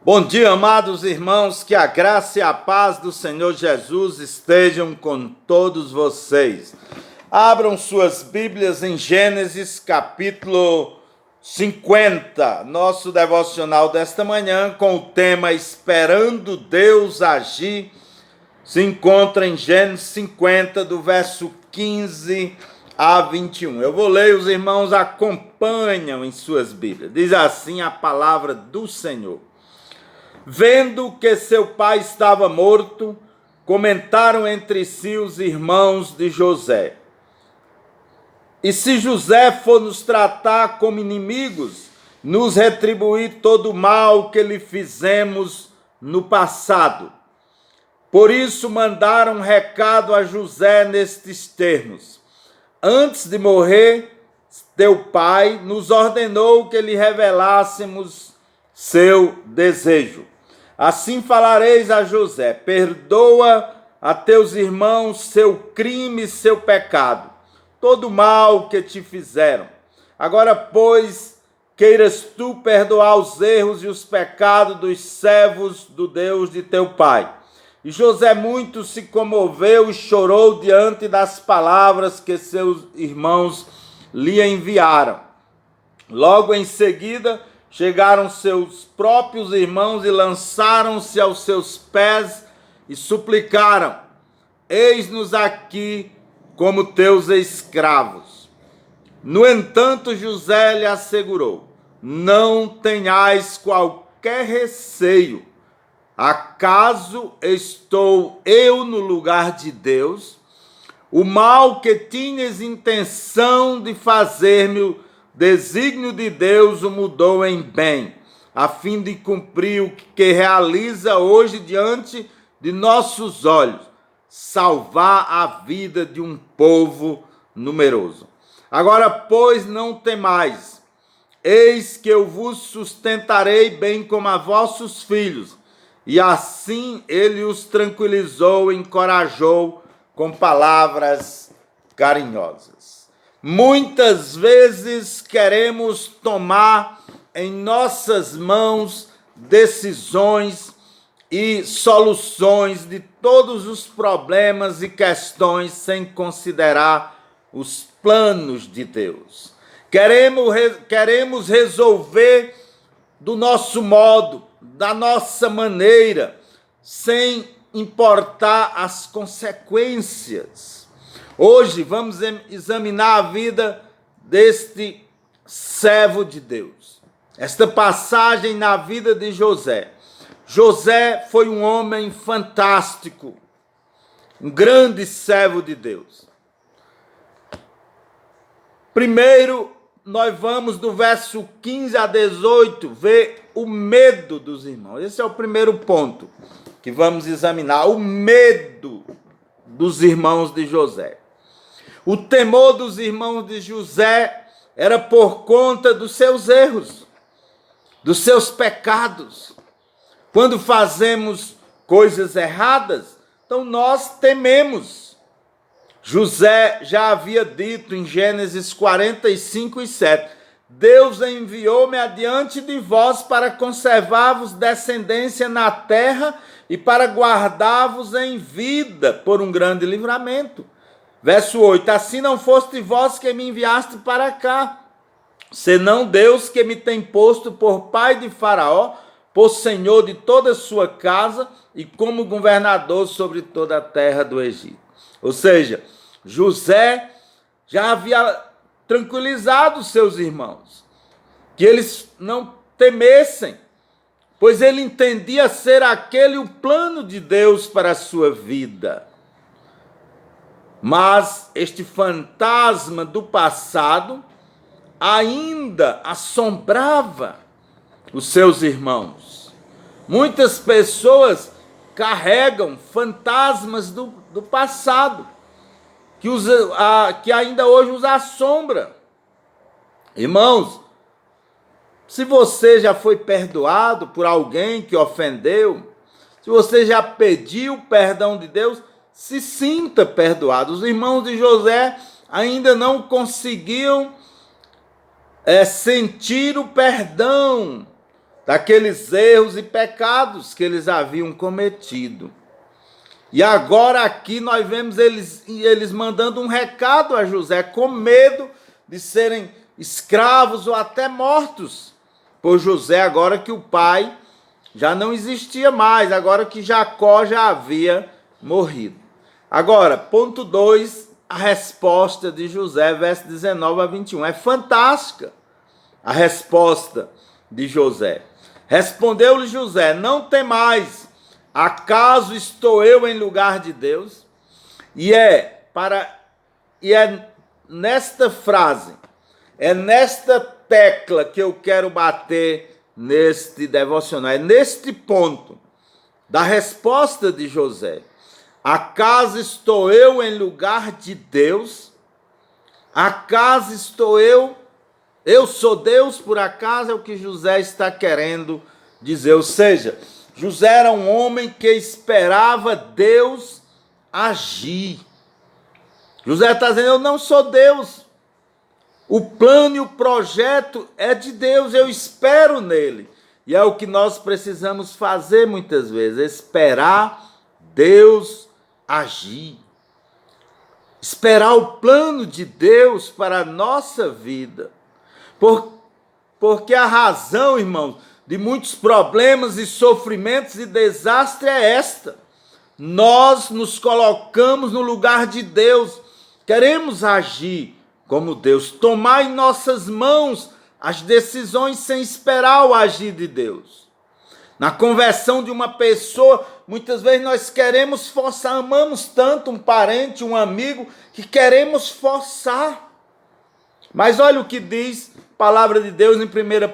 Bom dia, amados irmãos, que a graça e a paz do Senhor Jesus estejam com todos vocês. Abram suas Bíblias em Gênesis capítulo 50, nosso devocional desta manhã com o tema Esperando Deus Agir, se encontra em Gênesis 50, do verso 15 a 21. Eu vou ler, os irmãos acompanham em suas Bíblias. Diz assim a palavra do Senhor. Vendo que seu pai estava morto, comentaram entre si os irmãos de José: e se José for nos tratar como inimigos, nos retribuir todo o mal que lhe fizemos no passado? Por isso mandaram um recado a José nestes termos: antes de morrer, teu pai nos ordenou que lhe revelássemos seu desejo. Assim falareis a José: perdoa a teus irmãos seu crime e seu pecado, todo o mal que te fizeram. Agora, pois, queiras tu perdoar os erros e os pecados dos servos do Deus de teu pai. E José muito se comoveu e chorou diante das palavras que seus irmãos lhe enviaram. Logo em seguida, chegaram seus próprios irmãos e lançaram-se aos seus pés e suplicaram: eis-nos aqui como teus escravos. No entanto, José lhe assegurou: não tenhais qualquer receio. Acaso estou eu no lugar de Deus? O mal que tinhas intenção de fazer-me, o desígnio de Deus o mudou em bem, a fim de cumprir o que realiza hoje diante de nossos olhos, salvar a vida de um povo numeroso. Agora, pois, não temais, eis que eu vos sustentarei bem como a vossos filhos. E assim ele os tranquilizou e encorajou com palavras carinhosas. Muitas vezes queremos tomar em nossas mãos decisões e soluções de todos os problemas e questões sem considerar os planos de Deus. Queremos resolver do nosso modo, da nossa maneira, sem importar as consequências. Hoje vamos examinar a vida deste servo de Deus. Esta passagem na vida de José. José foi um homem fantástico, um grande servo de Deus. Primeiro, nós vamos do verso 15 a 18 ver o medo dos irmãos. Esse é o primeiro ponto que vamos examinar, o medo dos irmãos de José. O temor dos irmãos de José era por conta dos seus erros, dos seus pecados. Quando fazemos coisas erradas, então nós tememos. José já havia dito em Gênesis 45 e 7, Deus enviou-me adiante de vós para conservar-vos descendência na terra e para guardar-vos em vida por um grande livramento. Verso 8, assim não foste vós que me enviaste para cá, senão Deus que me tem posto por pai de Faraó, por senhor de toda a sua casa e como governador sobre toda a terra do Egito. Ou seja, José já havia tranquilizado seus irmãos, que eles não temessem, pois ele entendia ser aquele o plano de Deus para a sua vida. Mas este fantasma do passado ainda assombrava os seus irmãos. Muitas pessoas carregam fantasmas do passado, que ainda hoje os assombra. Irmãos, se você já foi perdoado por alguém que ofendeu, se você já pediu perdão de Deus, se sinta perdoado. Os irmãos de José ainda não conseguiam sentir o perdão daqueles erros e pecados que eles haviam cometido. E agora aqui nós vemos eles mandando um recado a José, com medo de serem escravos ou até mortos por José, agora que o pai já não existia mais, agora que Jacó já havia morrido. Agora, ponto 2, a resposta de José, verso 19 a 21. É fantástica a resposta de José. Respondeu-lhe José: não temais, acaso estou eu em lugar de Deus? E é nesta frase, é nesta tecla que eu quero bater neste devocional, é neste ponto da resposta de José. Acaso estou eu em lugar de Deus? Acaso estou eu sou Deus por acaso? É o que José está querendo dizer. Ou seja, José era um homem que esperava Deus agir. José está dizendo: eu não sou Deus. O plano e o projeto é de Deus, eu espero nele. E é o que nós precisamos fazer muitas vezes, esperar Deus agir. Esperar o plano de Deus para a nossa vida. Porque a razão, irmãos, de muitos problemas e sofrimentos e desastre é esta. Nós nos colocamos no lugar de Deus, queremos agir como Deus, tomar em nossas mãos as decisões sem esperar o agir de Deus. Na conversão de uma pessoa, muitas vezes nós queremos forçar, amamos tanto um parente, um amigo, que queremos forçar. Mas olha o que diz a palavra de Deus em 1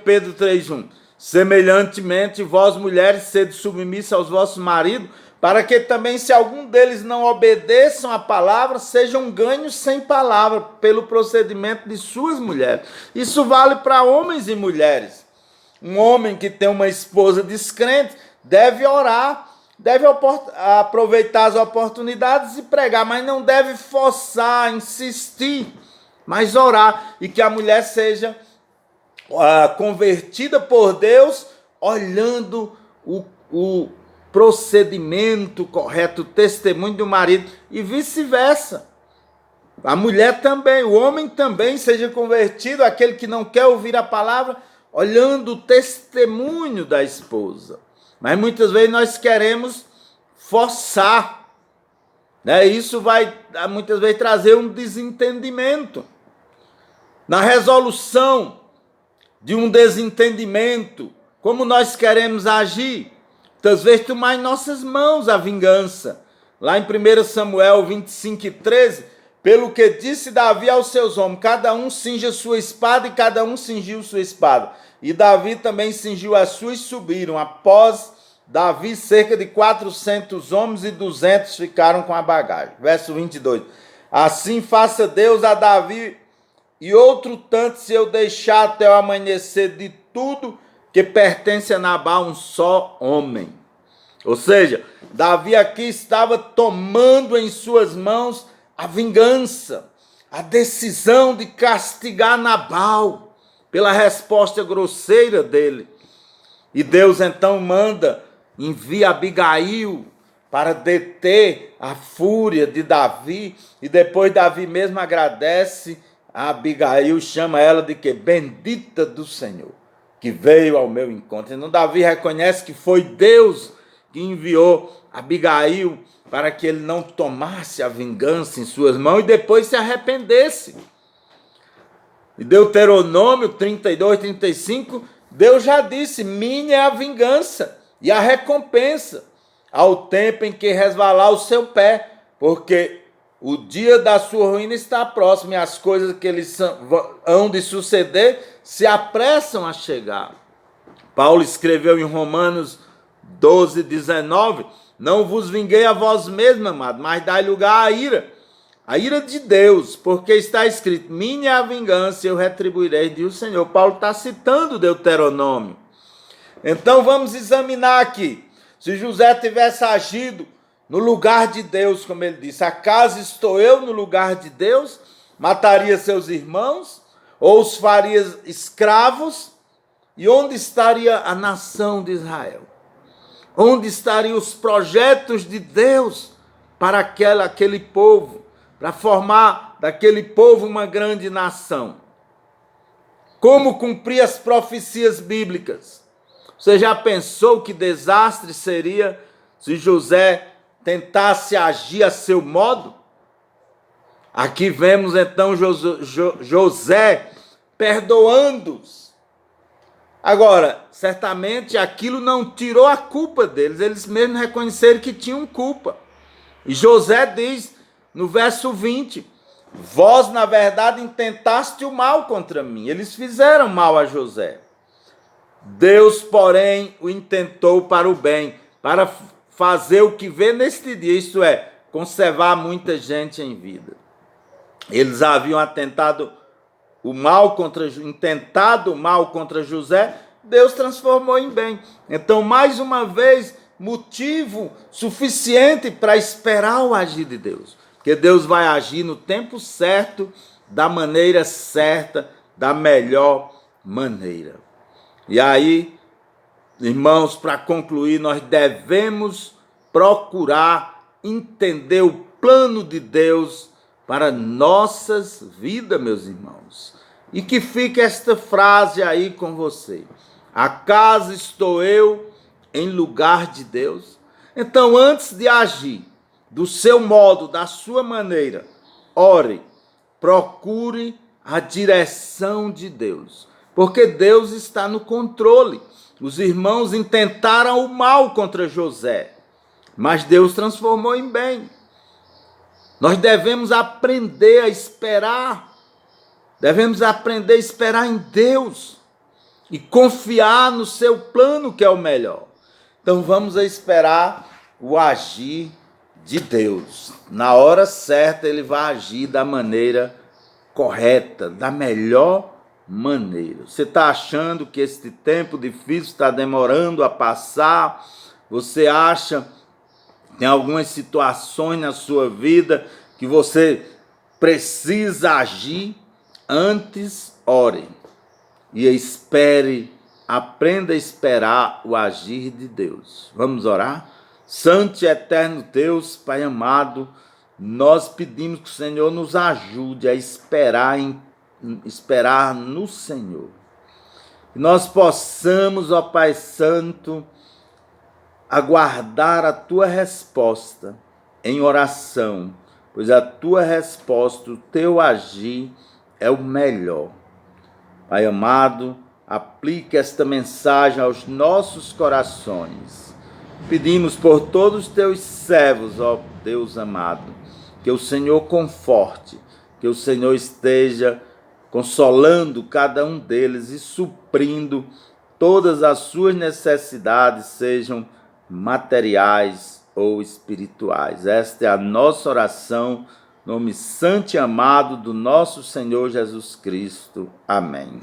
Pedro 3,1. Semelhantemente, vós mulheres, sede submissas aos vossos maridos, para que também, se algum deles não obedeçam à palavra, sejam ganhos sem palavra, pelo procedimento de suas mulheres. Isso vale para homens e mulheres. Um homem que tem uma esposa descrente deve orar, deve aproveitar as oportunidades e pregar, mas não deve forçar, insistir, mas orar, e que a mulher seja convertida por Deus, olhando o procedimento correto, o testemunho do marido, e vice-versa. A mulher também, o homem também seja convertido, aquele que não quer ouvir a palavra, olhando o testemunho da esposa. Mas muitas vezes nós queremos forçar, né? Isso vai muitas vezes trazer um desentendimento. Na resolução de um desentendimento, como nós queremos agir, muitas vezes tomar em nossas mãos a vingança. Lá em 1 Samuel 25:13, pelo que disse Davi aos seus homens, cada um cinja sua espada, e cada um cingiu sua espada. E Davi também cingiu a sua e subiram. Após Davi, cerca de 400 homens e 200 ficaram com a bagagem. Verso 22. Assim faça Deus a Davi e outro tanto, se eu deixar até o amanhecer de tudo que pertence a Nabal, um só homem. Ou seja, Davi aqui estava tomando em suas mãos a vingança, a decisão de castigar Nabal pela resposta grosseira dele. E Deus então envia Abigail para deter a fúria de Davi, e depois Davi mesmo agradece a Abigail, chama ela de que? Bendita do Senhor, que veio ao meu encontro. Então Davi reconhece que foi Deus que enviou Abigail para que ele não tomasse a vingança em suas mãos e depois se arrependesse. E Deuteronômio 32:35, Deus já disse: minha é a vingança e a recompensa, ao tempo em que resvalar o seu pé, porque o dia da sua ruína está próximo, e as coisas que eles hão de suceder se apressam a chegar. Paulo escreveu em Romanos 12:19, não vos vinguei a vós mesmos, amado, mas dai lugar à ira de Deus, porque está escrito, minha é a vingança, eu retribuirei, diz o Senhor. Paulo está citando Deuteronômio. Então vamos examinar aqui, se José tivesse agido no lugar de Deus, como ele disse, acaso estou eu no lugar de Deus? Mataria seus irmãos? Ou os faria escravos? E onde estaria a nação de Israel? Onde estariam os projetos de Deus para aquele povo, para formar daquele povo uma grande nação? Como cumprir as profecias bíblicas? Você já pensou que desastre seria se José tentasse agir a seu modo? Aqui vemos então José perdoando-os. Agora, certamente aquilo não tirou a culpa deles, eles mesmos reconheceram que tinham culpa. E José diz no verso 20, vós na verdade intentaste o mal contra mim. Eles fizeram mal a José. Deus, porém, o intentou para o bem, para fazer o que vê neste dia, isto é, conservar muita gente em vida. Eles haviam intentado o mal contra José, Deus transformou em bem. Então, mais uma vez, motivo suficiente para esperar o agir de Deus. Porque Deus vai agir no tempo certo, da maneira certa, da melhor maneira. E aí, irmãos, para concluir, nós devemos procurar entender o plano de Deus para nossas vidas, meus irmãos. E que fique esta frase aí com você. Acaso estou eu em lugar de Deus? Então, antes de agir do seu modo, da sua maneira, ore, procure a direção de Deus. Porque Deus está no controle. Os irmãos intentaram o mal contra José, mas Deus transformou em bem. Nós devemos aprender a esperar. Devemos aprender a esperar em Deus e confiar no seu plano, que é o melhor. Então vamos a esperar o agir de Deus. Na hora certa ele vai agir da maneira correta, da melhor maneira. Você está achando que este tempo difícil está demorando a passar? Você acha que tem algumas situações na sua vida que você precisa agir? Antes, ore e espere, aprenda a esperar o agir de Deus. Vamos orar? Santo e eterno Deus, Pai amado, nós pedimos que o Senhor nos ajude a esperar no Senhor. Que nós possamos, ó Pai Santo, aguardar a Tua resposta em oração, pois a Tua resposta, o Teu agir é o melhor. Pai amado, aplique esta mensagem aos nossos corações. Pedimos por todos os Teus servos, ó Deus amado, que o Senhor conforte, que o Senhor esteja consolando cada um deles e suprindo todas as suas necessidades, sejam materiais ou espirituais. Esta é a nossa oração, nome santo e amado do nosso Senhor Jesus Cristo. Amém.